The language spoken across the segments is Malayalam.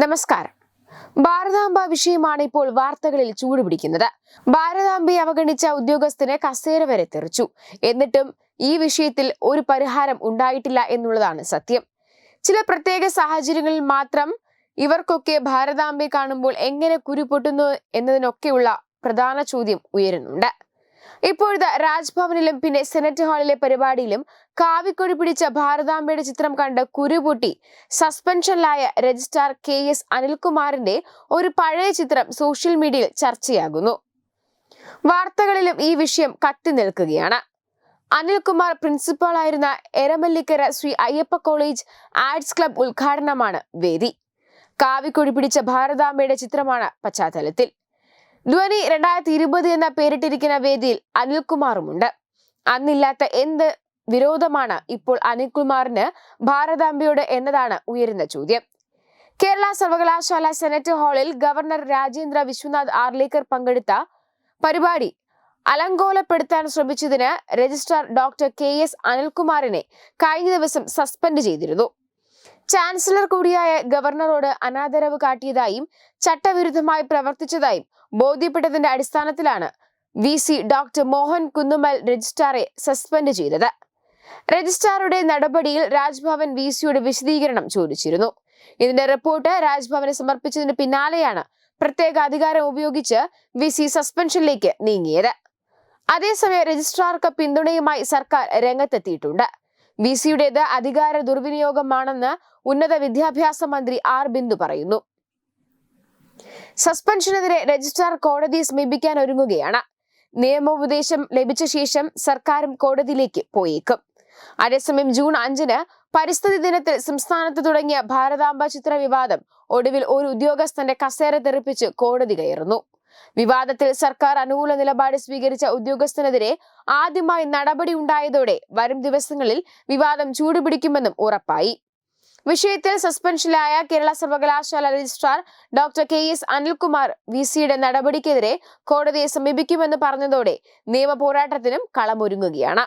നമസ്കാരം. ഭാരതാംബ വിഷയമാണ് ഇപ്പോൾ വാർത്തകളിൽ ചൂടുപിടിക്കുന്നത്. ഭാരതാംബയെ അവഗണിച്ച ഉദ്യോഗസ്ഥനെ കസേര വരെ തെറിച്ചു. എന്നിട്ടും ഈ വിഷയത്തിൽ ഒരു പരിഹാരം ഉണ്ടായിട്ടില്ല എന്നുള്ളതാണ് സത്യം. ചില പ്രത്യേക സാഹചര്യങ്ങളിൽ മാത്രം ഇവർക്കൊക്കെ ഭാരതാംബയെ കാണുമ്പോൾ എങ്ങനെ കുരുപൊട്ടുന്നു എന്നതിനൊക്കെയുള്ള പ്രധാന ചോദ്യം ഉയരുന്നുണ്ട്. ഇപ്പോഴത്തെ രാജ്ഭവനിലും പിന്നെ സെനറ്റ് ഹാളിലെ പരിപാടിയിലും കാവിക്കൊടി പിടിച്ച ഭാരതാംബയുടെ ചിത്രം കണ്ട് കുരുപൊട്ടി സസ്പെൻഷനിലായ രജിസ്ട്രാർ KS അനിൽകുമാറിന്റെ ഒരു പഴയ ചിത്രം സോഷ്യൽ മീഡിയയിൽ ചർച്ചയാകുന്നു. വാർത്തകളിലും ഈ വിഷയം കത്തി നിൽക്കുകയാണ്. അനിൽകുമാർ പ്രിൻസിപ്പാളായിരുന്ന Eramallikkara Sree Ayyappa college arts club ഉദ്ഘാടനമാണ് വേദി. കാവിക്കൊടി പിടിച്ച ഭാരതാംബയുടെ ചിത്രമാണ് പശ്ചാത്തലത്തിൽ. ധ്വനി 2020 എന്ന പേരിട്ടിരിക്കുന്ന വേദിയിൽ അനിൽകുമാറുമുണ്ട്. അന്നില്ലാത്ത എന്ത് വിരോധമാണ് ഇപ്പോൾ അനിൽകുമാറിന് ഭാരതാംബയോട് എന്നതാണ് ഉയരുന്ന ചോദ്യം. കേരള സർവകലാശാല സെനറ്റ് ഹാളിൽ ഗവർണർ രാജേന്ദ്ര വിശ്വനാഥ് ആർലേക്കർ പങ്കെടുത്ത പരിപാടി അലങ്കോലപ്പെടുത്താൻ ശ്രമിച്ചതിന് രജിസ്ട്രാർ ഡോക്ടർ KS അനിൽകുമാറിനെ കഴിഞ്ഞ ദിവസം സസ്പെൻഡ് ചെയ്തിരുന്നു. ചാൻസലർ കൂടിയായ ഗവർണറോട് അനാദരവ് കാട്ടിയതായും ചട്ടവിരുദ്ധമായി പ്രവർത്തിച്ചതായും ബോധ്യപ്പെട്ടതിന്റെ അടിസ്ഥാനത്തിലാണ് VC ഡോക്ടർ മോഹൻ കുന്നുമ്മൽ രജിസ്ട്രാറെ സസ്പെൻഡ് ചെയ്തത്. രജിസ്ട്രാറുടെ നടപടിയിൽ രാജ്ഭവൻ VCയോട് വിശദീകരണം ചോദിച്ചിരുന്നു. ഇതിന്റെ റിപ്പോർട്ട് രാജ്ഭവന് സമർപ്പിച്ചതിന് പിന്നാലെയാണ് പ്രത്യേക അധികാരം ഉപയോഗിച്ച് VC സസ്പെൻഷനിലേക്ക് നീങ്ങിയത്. അതേസമയം രജിസ്ട്രാർക്ക് പിന്തുണയുമായി സർക്കാർ രംഗത്തെത്തിയിട്ടുണ്ട്. VCയുടേത് അധികാര ദുർവിനിയോഗമാണെന്ന് ഉന്നത വിദ്യാഭ്യാസ മന്ത്രി R ബിന്ദു പറയുന്നു. സസ്പെൻഷനെതിരെ രജിസ്ട്രാർ കോടതിയെ സമീപിക്കാൻ ഒരുങ്ങുകയാണ്. നിയമോപദേശം ലഭിച്ച ശേഷം സർക്കാരും കോടതിയിലേക്ക് പോയേക്കും. അതേസമയം ജൂൺ 5 പരിസ്ഥിതി ദിനത്തിൽ സംസ്ഥാനത്ത് തുടങ്ങിയ ഭാരതാംബ ചിത്ര വിവാദം ഒടുവിൽ ഒരു ഉദ്യോഗസ്ഥന്റെ കസേര തെറിപ്പിച്ച് കോടതി കയറുന്നു. വിവാദത്തിൽ സർക്കാർ അനുകൂല നിലപാട് സ്വീകരിച്ച ഉദ്യോഗസ്ഥനെതിരെ ആദ്യമായി നടപടി ഉണ്ടായതോടെ വരും ദിവസങ്ങളിൽ വിവാദം ചൂടുപിടിക്കുമെന്നും ഉറപ്പായി. വിഷയത്തിൽ സസ്പെൻഷനിലായ കേരള സർവകലാശാല രജിസ്ട്രാർ ഡോക്ടർ KS അനിൽകുമാർ VCയുടെ നടപടിക്കെതിരെ കോടതിയെ സമീപിക്കുമെന്ന് പറഞ്ഞതോടെ നിയമ പോരാട്ടത്തിനും കളമൊരുങ്ങുകയാണ്.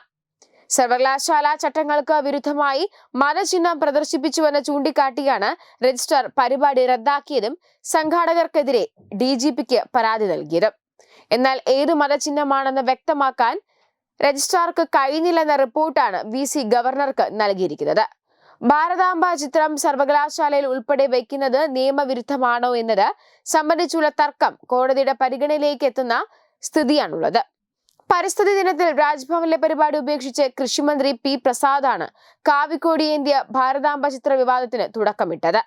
സർവകലാശാല ചട്ടങ്ങൾക്ക് വിരുദ്ധമായി മതചിഹ്നം പ്രദർശിപ്പിച്ചുവെന്ന് ചൂണ്ടിക്കാട്ടിയാണ് രജിസ്ട്രാർ പരിപാടി റദ്ദാക്കിയതും സംഘാടകർക്കെതിരെ DGPക്ക് പരാതി നൽകിയതും. എന്നാൽ ഏതു മതചിഹ്നമാണെന്ന് വ്യക്തമാക്കാൻ രജിസ്ട്രാർക്ക് കഴിഞ്ഞില്ലെന്ന റിപ്പോർട്ടാണ് VC ഗവർണർക്ക് നൽകിയിരിക്കുന്നത്. ഭാരതാംബ ചിത്രം സർവകലാശാലയിൽ ഉൾപ്പെടെ വയ്ക്കുന്നത് നിയമവിരുദ്ധമാണോ എന്നത് സംബന്ധിച്ചുള്ള തർക്കം കോടതിയുടെ പരിഗണനയിലേക്ക് എത്തുന്ന സ്ഥിതിയാണുള്ളത്. പരിസ്ഥിതി ദിനത്തിൽ രാജ്ഭവനിലെ പരിപാടി ഉപേക്ഷിച്ച് കൃഷിമന്ത്രി P പ്രസാദാണ് കാവിക്കോടിയേന്തിയ ഭാരതാംബ ചിത്ര വിവാദത്തിന് തുടക്കമിട്ടത്.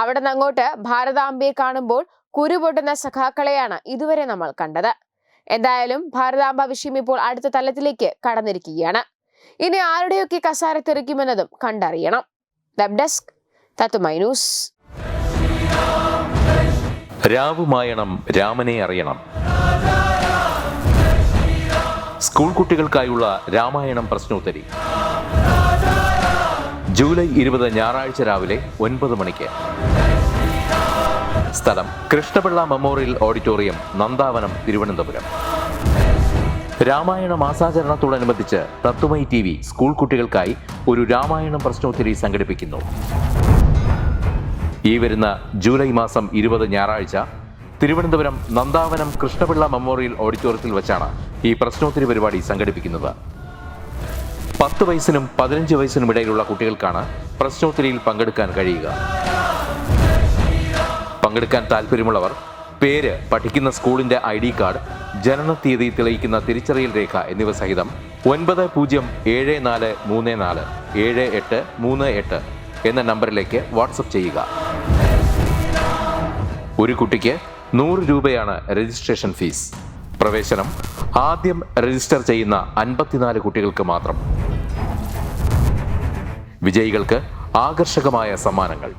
അവിടെ നിന്ന് അങ്ങോട്ട് ഭാരതാംബയെ കാണുമ്പോൾ കുരുപൊട്ടുന്ന സഖാക്കളെയാണ് ഇതുവരെ നമ്മൾ കണ്ടത്. എന്തായാലും ഭാരതാംബ വിഷയം ഇപ്പോൾ അടുത്ത തലത്തിലേക്ക് കടന്നിരിക്കുകയാണ്. ഇനി ആരുടെയൊക്കെ കസാര തെറിക്കുമെന്നതും കണ്ടറിയണം. Web desk Tatwamayi news. രാവുമായണം രാമനെ അറിയണം. സ്കൂൾ കുട്ടികൾക്കായുള്ള രാമായണം പ്രശ്നോത്തരി ജൂലൈ 20 ഞായറാഴ്ച രാവിലെ 9 മണിക്ക്. സ്ഥലം കൃഷ്ണപിള്ള മെമ്മോറിയൽ ഓഡിറ്റോറിയം, നന്ദാവനം, തിരുവനന്തപുരം. രാമായണ മാസാചരണത്തോടനുബന്ധിച്ച് തത്തുമൈ TV സ്കൂൾ കുട്ടികൾക്കായി ഒരു രാമായണം പ്രശ്നോത്തരി സംഘടിപ്പിക്കുന്നു. ഈ വരുന്ന ജൂലൈ മാസം 20 ഞായറാഴ്ച തിരുവനന്തപുരം നന്ദാവനം കൃഷ്ണപിള്ള മെമ്മോറിയൽ ഓഡിറ്റോറിയത്തിൽ വെച്ചാണ് ഈ പ്രശ്നോത്തരി പരിപാടി സംഘടിപ്പിക്കുന്നത്. 10 വയസ്സിനും 15 വയസ്സിനും ഇടയിലുള്ള കുട്ടികൾക്കാണ് പ്രശ്നോത്തരിയിൽ പങ്കെടുക്കാൻ കഴിയുക. പങ്കെടുക്കാൻ താല്പര്യമുള്ളവർ പേര്, പഠിക്കുന്ന സ്കൂളിന്റെ ID കാർഡ്, ജനനത്തീയതി തെളിയിക്കുന്ന തിരിച്ചറിയൽ രേഖ എന്നിവ സഹിതം 9034347838 എന്ന നമ്പറിലേക്ക് വാട്സപ്പ് ചെയ്യുക. ഒരു കുട്ടിക്ക് 100 രൂപയാണ് രജിസ്ട്രേഷൻ ഫീസ്. പ്രവേശനം ആദ്യം രജിസ്റ്റർ ചെയ്യുന്ന 54 കുട്ടികൾക്ക് മാത്രം. വിജയികൾക്ക് ആകർഷകമായ സമ്മാനങ്ങൾ.